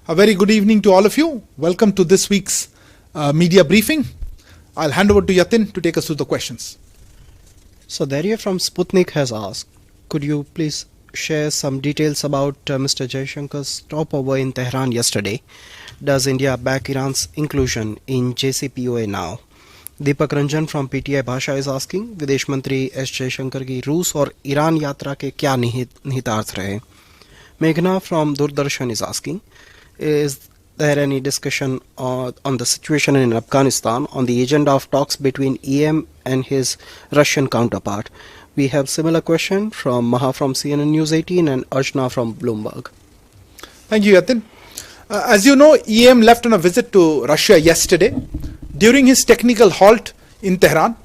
A very good evening to all of you. Welcome to this week's media briefing. I'll hand over to Yatin to take us through the questions. So Daria from Sputnik has asked, could you please share some details about Mr. Jaishankar's stopover in Tehran yesterday? Does India back Iran's inclusion in JCPOA now? Deepak Ranjan from PTI भाषा is asking, विदेश मंत्री S Jaishankar की रूस और Iran यात्रा के क्या निहितार्थ रहे? मेघना from Doordarshan is asking, is there any discussion on the situation in Afghanistan on the agenda of talks between EM and his Russian counterpart? We have similar question from Maha from CNN News 18 and Archana from Bloomberg. Thank you, Yatin. As you know, EM left on a visit to Russia yesterday. During his technical halt in Tehran,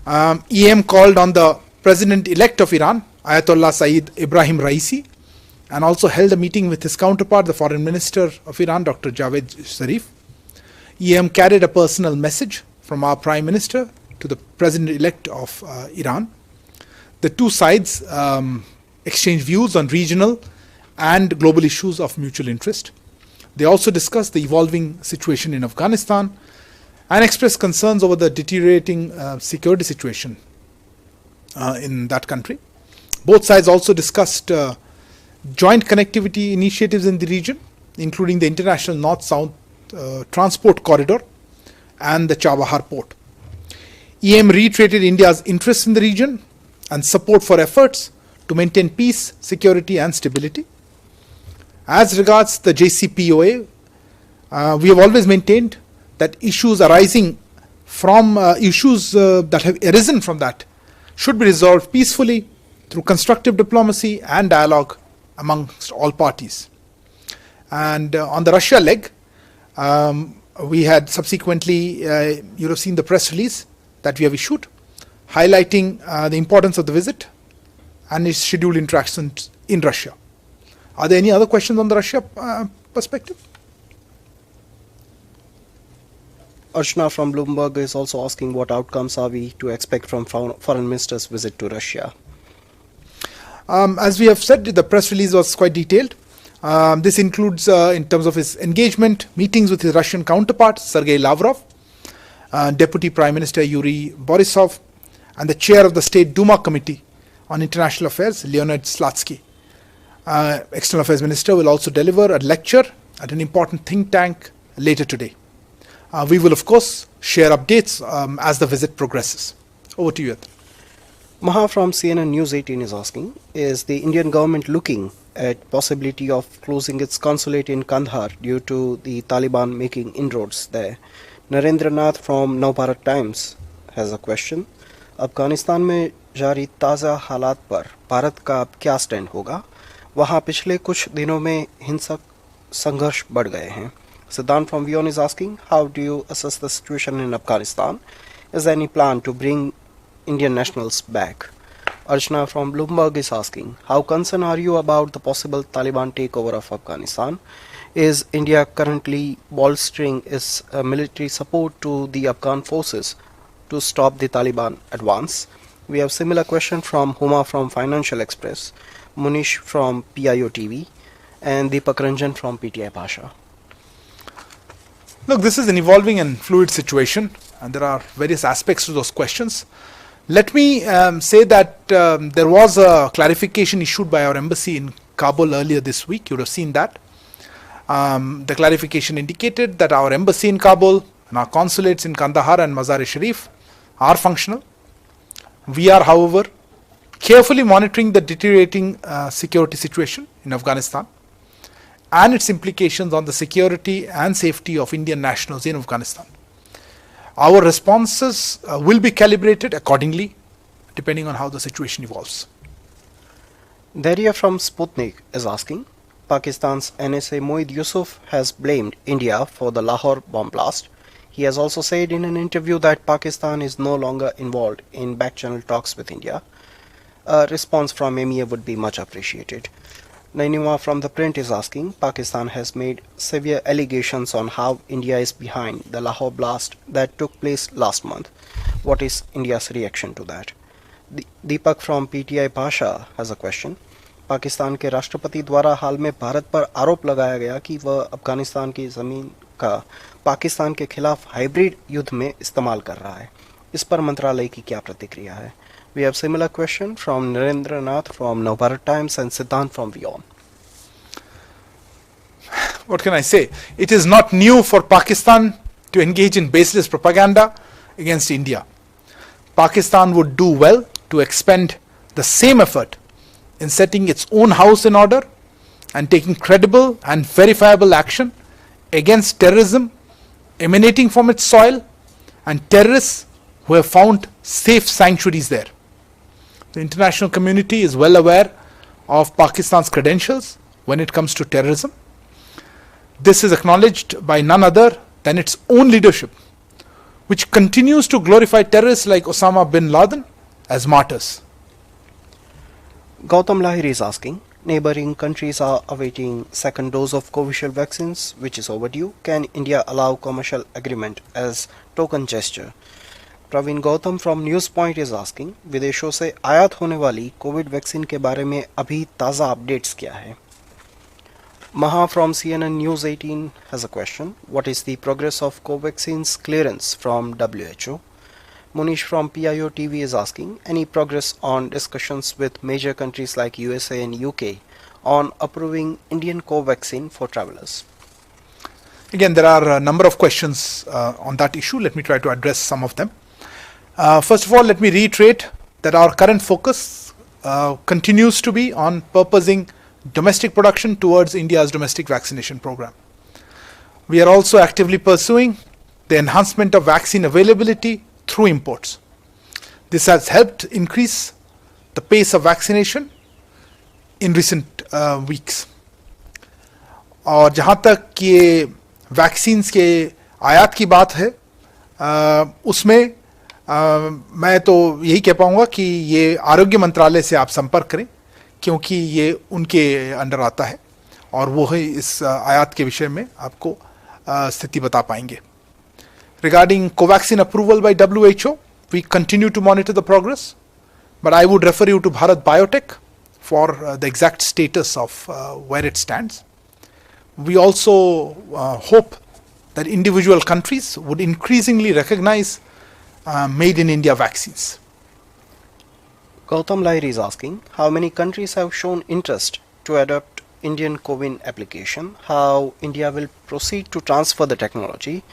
EM called on the president-elect of Iran, Ayatollah Saeed Ibrahim Raisi, and also held a meeting with his counterpart, the foreign minister of Iran, Dr. Javed Zarif. EM carried a personal message from our prime minister to the president-elect of Iran. The two sides exchanged views on regional and global issues of mutual interest. They also discussed the evolving situation in Afghanistan and expressed concerns over the deteriorating security situation in that country. Both sides also discussed joint connectivity initiatives in the region, including the international north-south transport corridor and the Chabahar port. EM reiterated India's interest in the region and support for efforts to maintain peace, security and stability. As regards the JCPOA, we have always maintained that issues arising from issues that have arisen from that should be resolved peacefully through constructive diplomacy and dialogue amongst all parties. And on the Russia leg, we had subsequently, you have seen the press release that we have issued, highlighting the importance of the visit and its scheduled interactions in Russia. Are there any other questions on the Russia perspective? Archana from Bloomberg is also asking what outcomes are we to expect from foreign minister's visit to Russia? As we have said, the press release was quite detailed. This includes, in terms of his engagement, meetings with his Russian counterpart, Sergei Lavrov, Deputy Prime Minister Yuri Borisov, and the chair of the State Duma Committee on International Affairs, Leonid Slutsky. External Affairs Minister will also deliver a lecture at an important think tank later today. We will, of course, share updates as the visit progresses. Over to you, Yatin. Maha from CNN News 18 is asking, is the Indian government looking at possibility of closing its consulate in Kandahar due to the Taliban making inroads there? Narendra Nath from Navbharat Times has a question. Afghanistan में जारी ताज़ा हालात पर भारत का अब क्या stand होगा? वहाँ पिछले कुछ दिनों में हिंसक संघर्ष बढ़ गए हैं. Siddhant from Vion is asking, how do you assess the situation in Afghanistan? Is there any plan to bring Indian nationals back? Archana from Bloomberg is asking, how concerned are you about the possible Taliban takeover of Afghanistan? Is India currently bolstering its military support to the Afghan forces to stop the Taliban advance? We have similar question from Huma from Financial Express, Munish from PIO TV, and Deepak Ranjan from PTI Bhasha. Look, this is an evolving and fluid situation, and there are various aspects to those questions. Let me say that there was a clarification issued by our embassy in Kabul earlier this week. You would have seen that. The clarification indicated that our embassy in Kabul and our consulates in Kandahar and Mazar-e-Sharif are functional. We are, however, carefully monitoring the deteriorating security situation in Afghanistan and its implications on the security and safety of Indian nationals in Afghanistan. Our responses will be calibrated accordingly, depending on how the situation evolves. Daria from Sputnik is asking, Pakistan's NSA Moeed Yusuf has blamed India for the Lahore bomb blast. He has also said in an interview that Pakistan is no longer involved in back-channel talks with India. A response from MEA would be much appreciated. Nainima from The Print is asking, Pakistan has made severe allegations on how India is behind the Lahore blast that took place last month. What is India's reaction to that? Deepak from PTI Bhasha has a question. Pakistan के राष्ट्रपति द्वारा हाल में भारत पर आरोप लगाया गया कि वह अफगानिस्तान की जमीन का पाकिस्तान के खिलाफ हाइब्रिड युद्ध में इस्तेमाल कर रहा है। इस पर मंत्रालय की क्या प्रतिक्रिया है? We have similar question from Narendra Nath from Navbharat Times and Siddhant from WION. What can I say? It is not new for Pakistan to engage in baseless propaganda against India. Pakistan would do well to expend the same effort in setting its own house in order and taking credible and verifiable action against terrorism emanating from its soil and terrorists who have found safe sanctuaries there. The international community is well aware of Pakistan's credentials when it comes to terrorism. This is acknowledged by none other than its own leadership, which continues to glorify terrorists like Osama bin Laden as martyrs. Gautam Lahiri is asking, neighboring countries are awaiting second dose of Covishield vaccines, which is overdue. Can India allow commercial agreement as token gesture? Praveen Gautam from News Point is asking, विदेशों से आयात होने वाली Covid vaccine के बारे में अभी ताज़ा अपडेट्स क्या है? Maha from CNN News 18 has a question. What is the progress of Covaxin's clearance from WHO? Munish from PIO TV is asking, any progress on discussions with major countries like USA and UK on approving Indian Covaxin for travelers? Again, there are a number of questions on that issue. Let me try to address some of them. First of all, let me reiterate that our current focus continues to be on purposing domestic production towards India's domestic vaccination program. We are also actively pursuing the enhancement of vaccine availability through imports. This has helped increase the pace of vaccination in recent weeks. और जहाँ तक ये vaccines के आयात की बात है, उसमें मैं तो यही कह पाऊँगा कि ये आरोग्य मंत्रालय से आप संपर्क करें, क्योंकि ये उनके अंडर आता है और वो ही इस आयात के विषय में आपको स्थिति बता पाएंगे. Regarding Covaxin approval by WHO, we continue to monitor the progress, but I would refer you to Bharat Biotech for the exact status of where it stands. We also hope that individual countries would increasingly recognize made in India vaccines. Gautam Lahiri is asking, how many countries have shown interest to adopt Indian COVID application, how India will proceed to transfer the technology,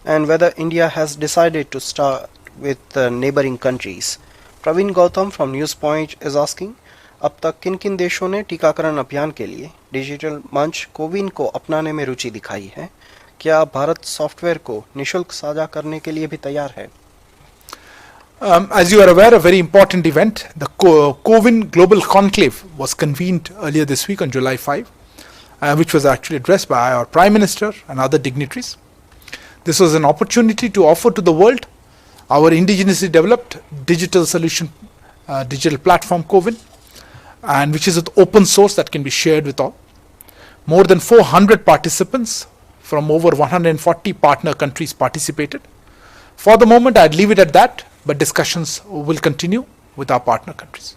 and whether India has decided to start with neighboring countries. Praveen Gautam from News Point is asking, अब तक किन किन देशों ने टीकाकरण अभियान के लिए डिजिटल मंच कोविन को अपनाने में रुचि दिखाई है? क्या भारत सॉफ्टवेयर को निशुल्क साझा करने के लिए भी तैयार है? As you are aware, a very important event, the COVID Global Conclave, was convened earlier this week on July 5, which was actually addressed by our Prime Minister and other dignitaries. This was an opportunity to offer to the world our indigenously developed digital solution, digital platform COVID, and which is an open source that can be shared with all. More than 400 participants from over 140 partner countries participated. For the moment, I'd leave it at that, but discussions will continue with our partner countries.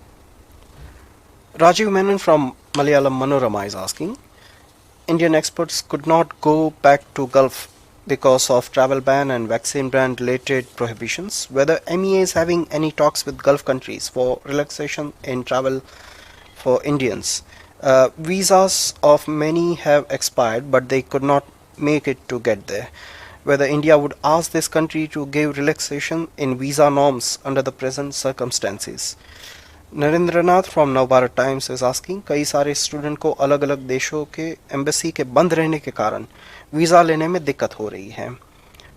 Rajiv Menon from Malayalam Manorama is asking, Indian experts could not go back to Gulf because of travel ban and vaccine ban related prohibitions. Whether MEA is having any talks with Gulf countries for relaxation in travel for Indians. Visas of many have expired, but they could not make it to get there. Whether India would ask this country to give relaxation in visa norms under the present circumstances. Narendra Nath from Navbharat Times is asking, कई सारे student को अलग अलग देशों के embassy के बंद रहने के कारण वीज़ा लेने में दिक्कत हो रही है.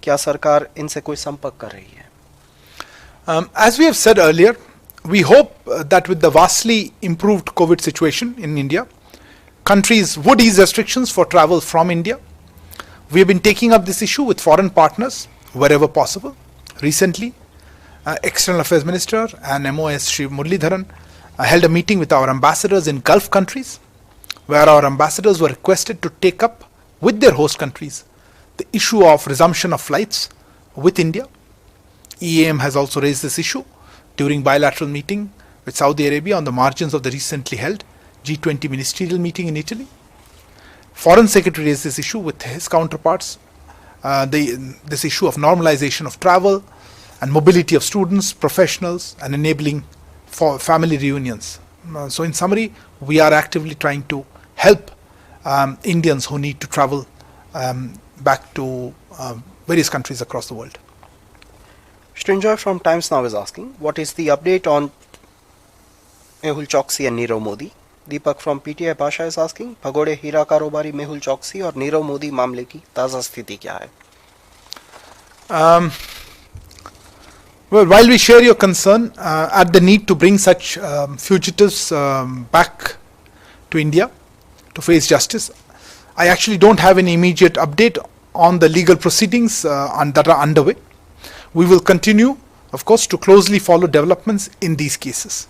क्या सरकार इनसे कोई संपर्क कर रही है? As we have said earlier, we hope that with the vastly improved COVID situation in India, countries would ease restrictions for travel from India. We have been taking up this issue with foreign partners wherever possible. Recently, External Affairs Minister and MOS Shri Muralidharan held a meeting with our ambassadors in Gulf countries, where our ambassadors were requested to take up with their host countries the issue of resumption of flights with India. EAM has also raised this issue during bilateral meeting with Saudi Arabia on the margins of the recently held G20 ministerial meeting in Italy. Foreign Secretary raised this issue with his counterparts. This issue of normalization of travel and mobility of students, professionals, and enabling for family reunions. So in summary, we are actively trying to help Indians who need to travel back to various countries across the world. Srinjoy from Times Now is asking, what is the update on Mehul Choksi and Nirav Modi? Deepak from PTI Pasha is asking, Phagode हीरा कारोबारी मेहुल चौकसी और नीरव मोदी मामले की ताज़ा स्थिति क्या है? Well, while we share your concern at the need to bring such fugitives back to India to face justice, I actually don't have any immediate update on the legal proceedings that are underway. We will continue, of course, to closely follow developments in these cases.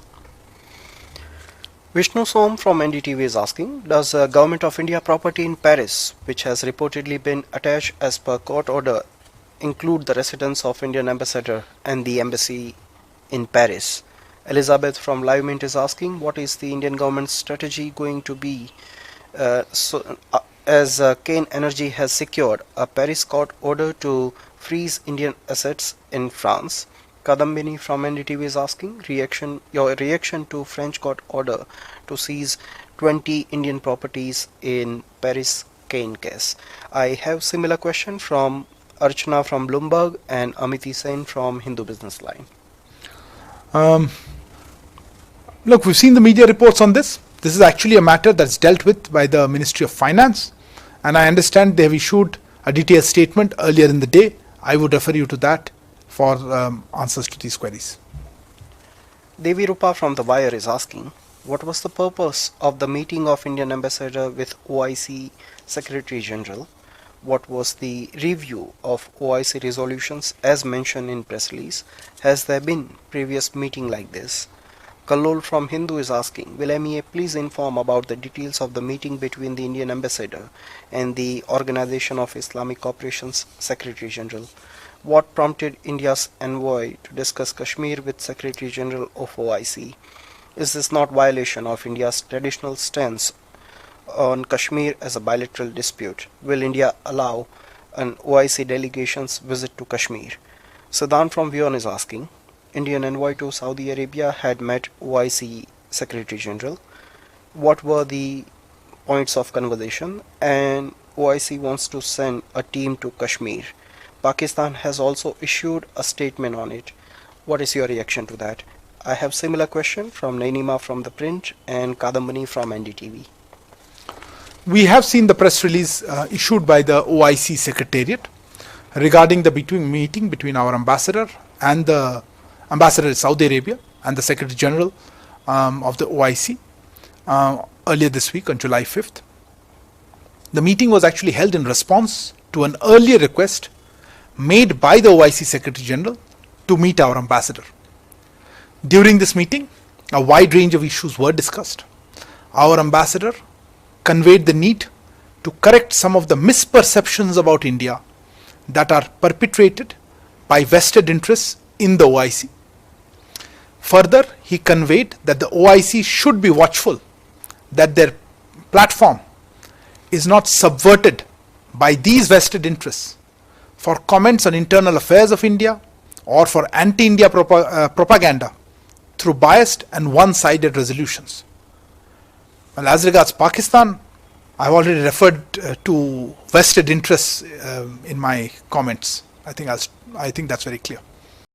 Vishnu Som from NDTV is asking, does the Government of India property in Paris, which has reportedly been attached as per court order, include the residence of Indian ambassador and the embassy in Paris? Elizabeth from Live Mint is asking, what is the Indian government's strategy going to be as Kane Energy has secured a Paris court order to freeze Indian assets in France? Kadambini from NDTV is asking, your reaction to French court order to seize 20 Indian properties in Paris Kane case. I have similar question from Archana from Bloomberg and Amity Sen from Hindu Business Line. Look, we've seen the media reports on this. This is actually a matter that's dealt with by the Ministry of Finance, and I understand they have issued a detailed statement earlier in the day. I would refer you to that for answers to these queries. Devi Rupa from The Wire is asking, what was the purpose of the meeting of Indian ambassador with OIC Secretary General? What was the review of OIC resolutions as mentioned in press release? Has there been previous meeting like this? Kallol from Hindu is asking, will MEA please inform about the details of the meeting between the Indian ambassador and the Organization of Islamic Cooperation's Secretary General? What prompted India's envoy to discuss Kashmir with Secretary General of OIC? Is this not violation of India's traditional stance on Kashmir as a bilateral dispute? Will India allow an OIC delegation's visit to Kashmir? Sadan from Vion is asking, Indian envoy to Saudi Arabia had met OIC Secretary General. What were the points of conversation? And OIC wants to send a team to Kashmir. Pakistan has also issued a statement on it. What is your reaction to that? I have similar question from Nainima from The Print and Kadambani from NDTV. We have seen the press release issued by the OIC Secretariat regarding the meeting between our ambassador and the ambassador in Saudi Arabia and the Secretary General of the OIC earlier this week on July 5th. The meeting was actually held in response to an earlier request made by the OIC Secretary General to meet our ambassador. During this meeting, a wide range of issues were discussed. Our ambassador conveyed the need to correct some of the misperceptions about India that are perpetrated by vested interests in the OIC. Further, he conveyed that the OIC should be watchful that their platform is not subverted by these vested interests for comments on internal affairs of India or for anti-India propaganda through biased and one-sided resolutions. Well, as regards Pakistan, I've already referred to vested interests in my comments. I think that's very clear.